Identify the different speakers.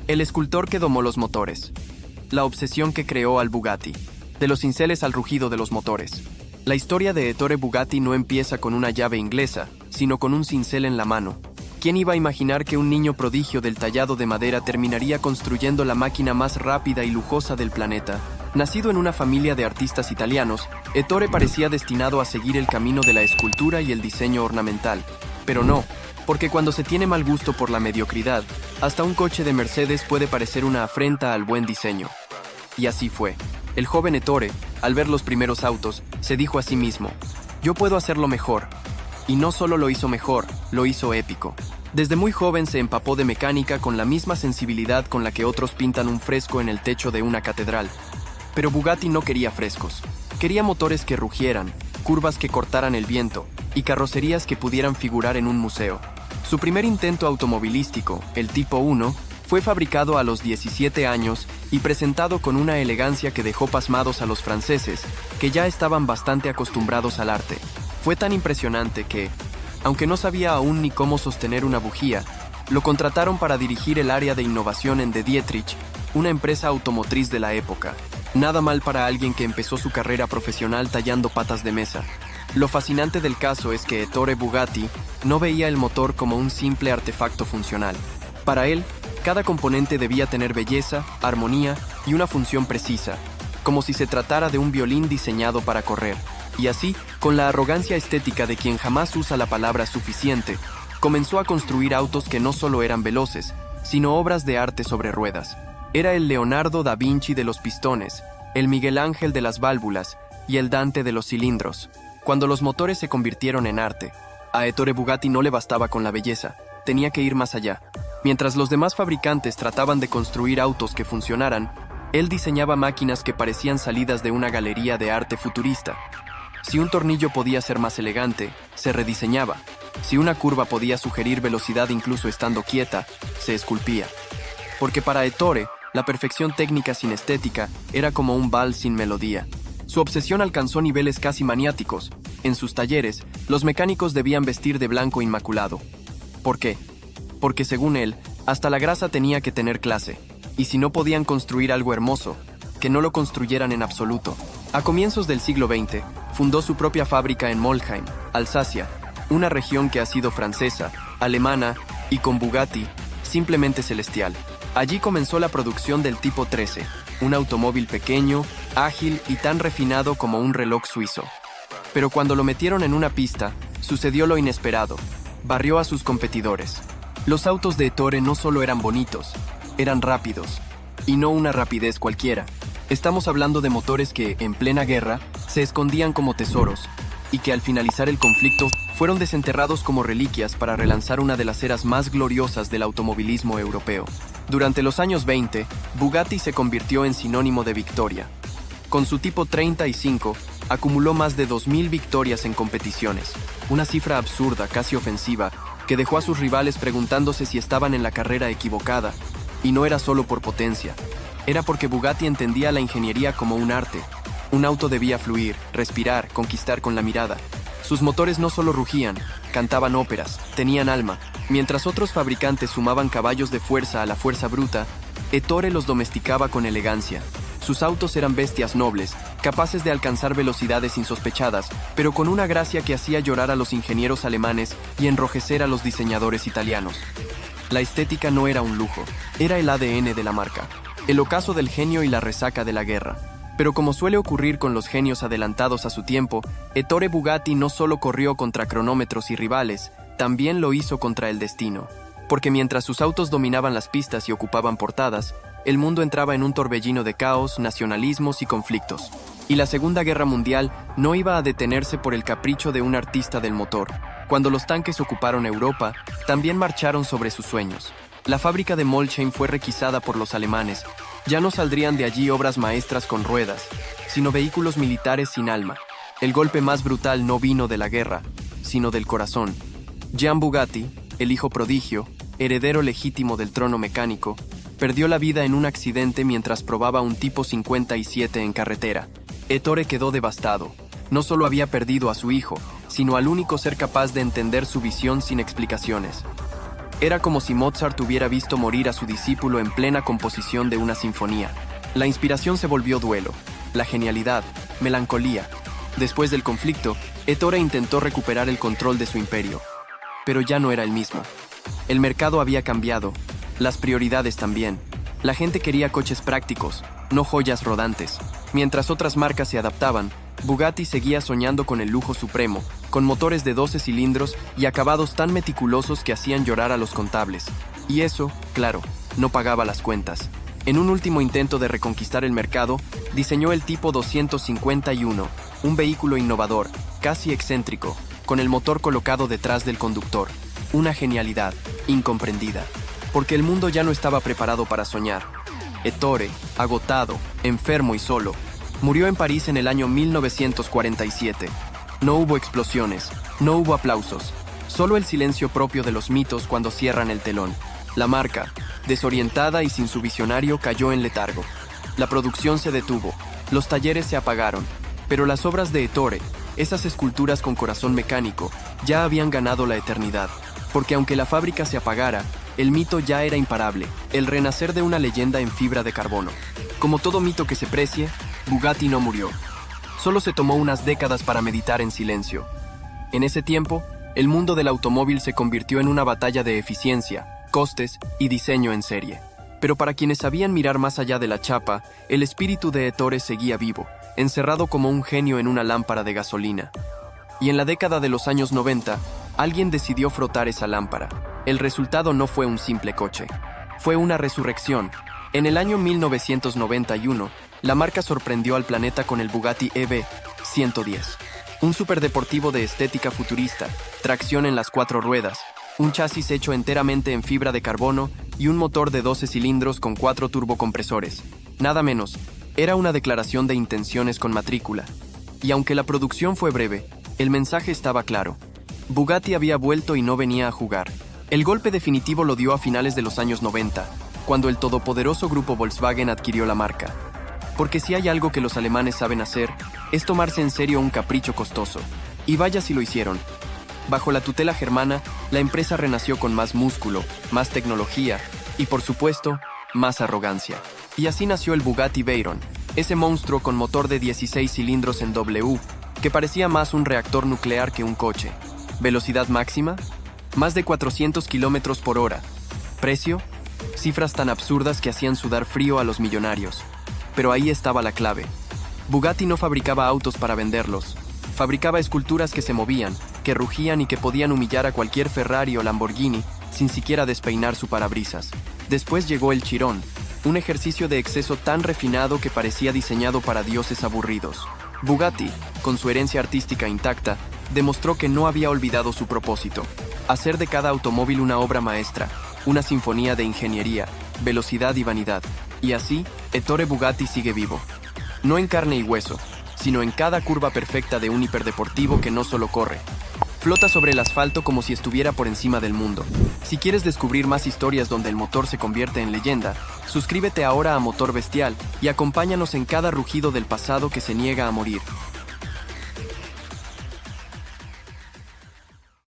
Speaker 1: El escultor que domó los motores. La obsesión que creó al Bugatti. De los cinceles al rugido de los motores. La historia de Ettore Bugatti no empieza con una llave inglesa, sino con un cincel en la mano. ¿Quién iba a imaginar que un niño prodigio del tallado de madera terminaría construyendo la máquina más rápida y lujosa del planeta? Nacido en una familia de artistas italianos, Ettore parecía destinado a seguir el camino de la escultura y el diseño ornamental. Pero no, porque cuando se tiene mal gusto por la mediocridad, hasta un coche de Mercedes puede parecer una afrenta al buen diseño. Y así fue. El joven Ettore, al ver los primeros autos, se dijo a sí mismo: yo puedo hacerlo mejor. Y no solo lo hizo mejor, lo hizo épico. Desde muy joven se empapó de mecánica con la misma sensibilidad con la que otros pintan un fresco en el techo de una catedral. Pero Bugatti no quería frescos. Quería motores que rugieran, curvas que cortaran el viento, y carrocerías que pudieran figurar en un museo. Su primer intento automovilístico, el Tipo 1, fue fabricado a los 17 años y presentado con una elegancia que dejó pasmados a los franceses, que ya estaban bastante acostumbrados al arte. Fue tan impresionante que, aunque no sabía aún ni cómo sostener una bujía, lo contrataron para dirigir el área de innovación en De Dietrich, una empresa automotriz de la época. Nada mal para alguien que empezó su carrera profesional tallando patas de mesa. Lo fascinante del caso es que Ettore Bugatti no veía el motor como un simple artefacto funcional. Para él, cada componente debía tener belleza, armonía y una función precisa, como si se tratara de un violín diseñado para correr. Y así, con la arrogancia estética de quien jamás usa la palabra suficiente, comenzó a construir autos que no solo eran veloces, sino obras de arte sobre ruedas. Era el Leonardo da Vinci de los pistones, el Miguel Ángel de las válvulas y el Dante de los cilindros. Cuando los motores se convirtieron en arte, a Ettore Bugatti no le bastaba con la belleza, tenía que ir más allá. Mientras los demás fabricantes trataban de construir autos que funcionaran, él diseñaba máquinas que parecían salidas de una galería de arte futurista. Si un tornillo podía ser más elegante, se rediseñaba. Si una curva podía sugerir velocidad incluso estando quieta, se esculpía. Porque para Ettore, la perfección técnica sin estética era como un vals sin melodía. Su obsesión alcanzó niveles casi maniáticos. En sus talleres, los mecánicos debían vestir de blanco inmaculado. ¿Por qué? Porque según él, hasta la grasa tenía que tener clase. Y si no podían construir algo hermoso, que no lo construyeran en absoluto. A comienzos del siglo XX, fundó su propia fábrica en Molsheim, Alsacia, una región que ha sido francesa, alemana y, con Bugatti, simplemente celestial. Allí comenzó la producción del Tipo 13, un automóvil pequeño, ágil y tan refinado como un reloj suizo. Pero cuando lo metieron en una pista, sucedió lo inesperado. Barrió a sus competidores. Los autos de Ettore no solo eran bonitos, eran rápidos. Y no una rapidez cualquiera. Estamos hablando de motores que, en plena guerra, se escondían como tesoros, y que al finalizar el conflicto fueron desenterrados como reliquias para relanzar una de las eras más gloriosas del automovilismo europeo. Durante los años 20, Bugatti se convirtió en sinónimo de victoria. Con su Tipo 35, acumuló más de 2000 victorias en competiciones, una cifra absurda, casi ofensiva, que dejó a sus rivales preguntándose si estaban en la carrera equivocada, y no era solo por potencia. Era porque Bugatti entendía la ingeniería como un arte. Un auto debía fluir, respirar, conquistar con la mirada. Sus motores no solo rugían, cantaban óperas, tenían alma. Mientras otros fabricantes sumaban caballos de fuerza a la fuerza bruta, Ettore los domesticaba con elegancia. Sus autos eran bestias nobles, capaces de alcanzar velocidades insospechadas, pero con una gracia que hacía llorar a los ingenieros alemanes y enrojecer a los diseñadores italianos. La estética no era un lujo, era el ADN de la marca. El ocaso del genio y la resaca de la guerra. Pero como suele ocurrir con los genios adelantados a su tiempo, Ettore Bugatti no solo corrió contra cronómetros y rivales, también lo hizo contra el destino. Porque mientras sus autos dominaban las pistas y ocupaban portadas, el mundo entraba en un torbellino de caos, nacionalismos y conflictos. Y la Segunda Guerra Mundial no iba a detenerse por el capricho de un artista del motor. Cuando los tanques ocuparon Europa, también marcharon sobre sus sueños. La fábrica de Molsheim fue requisada por los alemanes. Ya no saldrían de allí obras maestras con ruedas, sino vehículos militares sin alma. El golpe más brutal no vino de la guerra, sino del corazón. Jean Bugatti, el hijo prodigio, heredero legítimo del trono mecánico, perdió la vida en un accidente mientras probaba un Tipo 57 en carretera. Ettore quedó devastado. No solo había perdido a su hijo, sino al único ser capaz de entender su visión sin explicaciones. Era como si Mozart hubiera visto morir a su discípulo en plena composición de una sinfonía. La inspiración se volvió duelo, la genialidad, melancolía. Después del conflicto, Ettore intentó recuperar el control de su imperio. Pero ya no era el mismo. El mercado había cambiado, las prioridades también. La gente quería coches prácticos, no joyas rodantes. Mientras otras marcas se adaptaban, Bugatti seguía soñando con el lujo supremo, con motores de 12 cilindros y acabados tan meticulosos que hacían llorar a los contables. Y eso, claro, no pagaba las cuentas. En un último intento de reconquistar el mercado, diseñó el Tipo 251, un vehículo innovador, casi excéntrico, con el motor colocado detrás del conductor. Una genialidad, incomprendida, porque el mundo ya no estaba preparado para soñar. Ettore, agotado, enfermo y solo, murió en París en el año 1947. No hubo explosiones, no hubo aplausos, solo el silencio propio de los mitos cuando cierran el telón. La marca, desorientada y sin su visionario, cayó en letargo. La producción se detuvo, los talleres se apagaron, pero las obras de Ettore, esas esculturas con corazón mecánico, ya habían ganado la eternidad, porque aunque la fábrica se apagara, el mito ya era imparable, el renacer de una leyenda en fibra de carbono. Como todo mito que se precie, Bugatti no murió. Solo se tomó unas décadas para meditar en silencio. En ese tiempo, el mundo del automóvil se convirtió en una batalla de eficiencia, costes y diseño en serie. Pero para quienes sabían mirar más allá de la chapa, el espíritu de Ettore seguía vivo, encerrado como un genio en una lámpara de gasolina. Y en la década de los años 90, alguien decidió frotar esa lámpara. El resultado no fue un simple coche. Fue una resurrección. En el año 1991, la marca sorprendió al planeta con el Bugatti EV110. Un superdeportivo de estética futurista, tracción en las 4 ruedas, un chasis hecho enteramente en fibra de carbono y un motor de 12 cilindros con 4 turbocompresores. Nada menos, era una declaración de intenciones con matrícula. Y aunque la producción fue breve, el mensaje estaba claro. Bugatti había vuelto y no venía a jugar. El golpe definitivo lo dio a finales de los años 90, cuando el todopoderoso grupo Volkswagen adquirió la marca. Porque si hay algo que los alemanes saben hacer, es tomarse en serio un capricho costoso. Y vaya si lo hicieron. Bajo la tutela germana, la empresa renació con más músculo, más tecnología y, por supuesto, más arrogancia. Y así nació el Bugatti Veyron, ese monstruo con motor de 16 cilindros en W, que parecía más un reactor nuclear que un coche. ¿Velocidad máxima? Más de 400 kilómetros por hora. ¿Precio? Cifras tan absurdas que hacían sudar frío a los millonarios. Pero ahí estaba la clave. Bugatti no fabricaba autos para venderlos. Fabricaba esculturas que se movían, que rugían y que podían humillar a cualquier Ferrari o Lamborghini sin siquiera despeinar su parabrisas. Después llegó el Chiron, un ejercicio de exceso tan refinado que parecía diseñado para dioses aburridos. Bugatti, con su herencia artística intacta, demostró que no había olvidado su propósito: hacer de cada automóvil una obra maestra, una sinfonía de ingeniería, velocidad y vanidad. Y así, Ettore Bugatti sigue vivo. No en carne y hueso, sino en cada curva perfecta de un hiperdeportivo que no solo corre. Flota sobre el asfalto como si estuviera por encima del mundo. Si quieres descubrir más historias donde el motor se convierte en leyenda, suscríbete ahora a Motor Bestial y acompáñanos en cada rugido del pasado que se niega a morir.